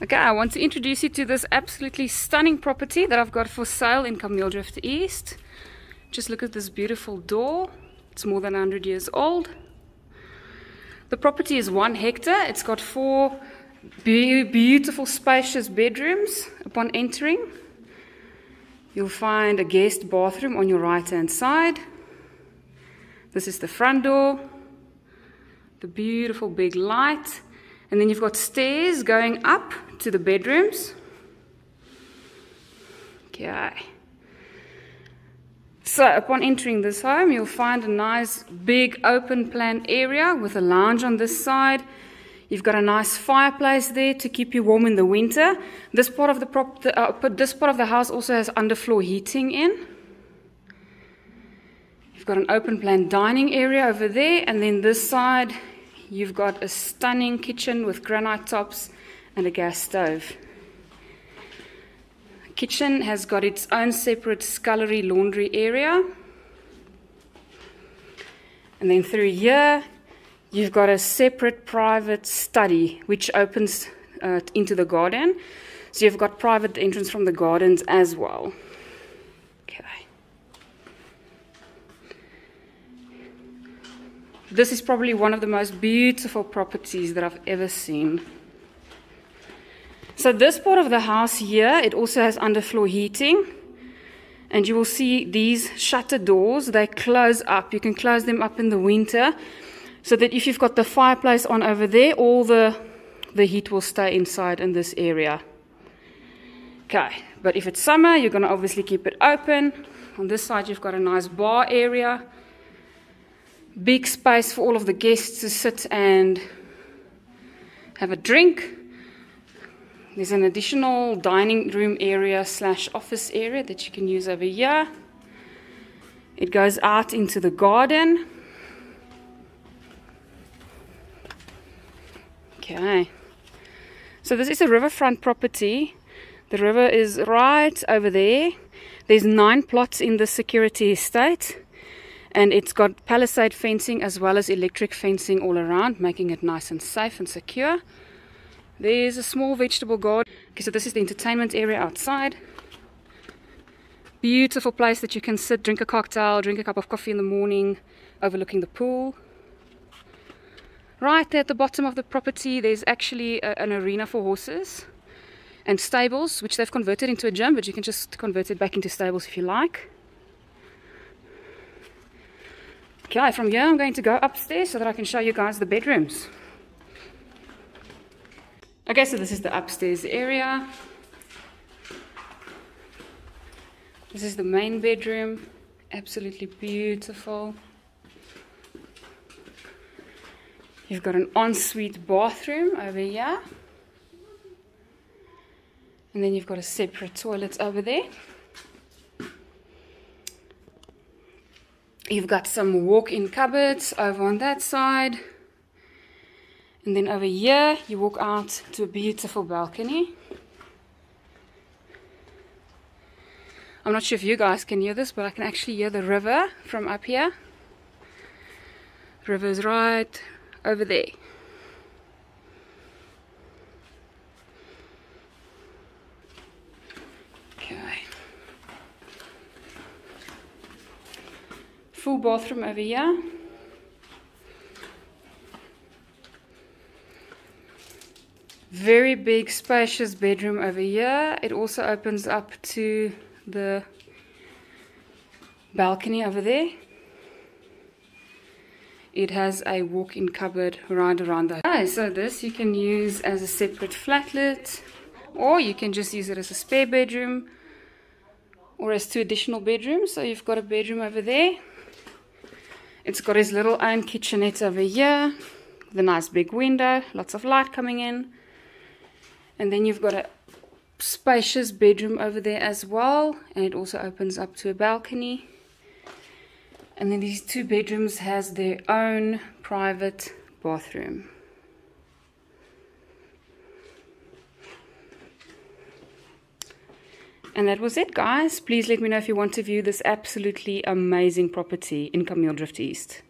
Okay, I want to introduce you to this absolutely stunning property that I've got for sale in Kameeldrift East. Just look at this beautiful door. It's more than 100 years old. The property is 1 hectare. It's got 4 beautiful spacious bedrooms. Upon entering, you'll find a guest bathroom on your right hand side. This is the front door. The beautiful big light. And then you've got stairs going up to the bedrooms. Okay. So upon entering this home, you'll find a nice big open plan area with a lounge on this side. You've got a nice fireplace there to keep you warm in the winter. This part of the house also has underfloor heating in. You've got an open plan dining area over there, and then this side you've got a stunning kitchen with granite tops and a gas stove. The kitchen has got its own separate scullery laundry area. And then through here, you've got a separate private study which opens into the garden. So you've got private entrance from the gardens as well. Okay. This is probably one of the most beautiful properties that I've ever seen. So this part of the house here, it also has underfloor heating. And you will see these shutter doors, they close up. You can close them up in the winter, so that if you've got the fireplace on over there, all the heat will stay inside in this area. Okay, but if it's summer, you're going to obviously keep it open. On this side, you've got a nice bar area. Big space for all of the guests to sit and have a drink. There's an additional dining room area / office area that you can use over here. It goes out into the garden. Okay. So this is a riverfront property. The river is right over there. There's 9 plots in the security estate. And it's got palisade fencing as well as electric fencing all around, making it nice and safe and secure. There's a small vegetable garden. Okay, so this is the entertainment area outside. Beautiful place that you can sit, drink a cocktail, drink a cup of coffee in the morning, overlooking the pool. Right there at the bottom of the property, there's actually an arena for horses and stables, which they've converted into a gym, but you can just convert it back into stables if you like. Okay, from here I'm going to go upstairs so that I can show you guys the bedrooms. Okay, so this is the upstairs area. This is the main bedroom. Absolutely beautiful. You've got an ensuite bathroom over here. And then you've got a separate toilet over there. You've got some walk-in cupboards over on that side. And then over here, you walk out to a beautiful balcony. I'm not sure if you guys can hear this, but I can actually hear the river from up here. The river's right over there. Okay. Full bathroom over here. Very big spacious bedroom over here. It also opens up to the balcony over there. It has a walk-in cupboard right around the house. So this you can use as a separate flatlet, or you can just use it as a spare bedroom, or as 2 additional bedrooms. So you've got a bedroom over there. It's got its little own kitchenette over here, the nice big window, lots of light coming in. And then you've got a spacious bedroom over there as well, and it also opens up to a balcony. And then these 2 bedrooms has their own private bathroom. And that was it, guys. Please let me know if you want to view this absolutely amazing property in Kameeldrift East.